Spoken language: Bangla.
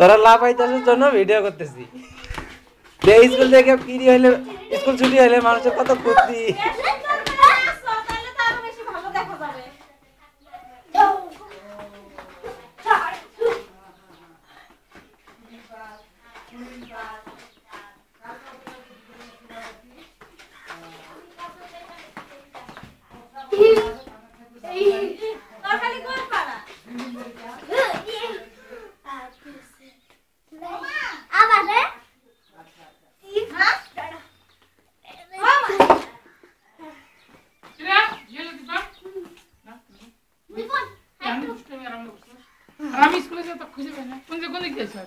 তোরা লাফাইতেছর জন্য ভিডিও করতেছি। যে স্কুল থেকে ফ্রি হইলে, স্কুল ছুটি হইলে মানুষের কত ক্ষতি। আমি স্কুলে যা তো খুঁজে পাই না, কোন যে কোন দিকে গেছে?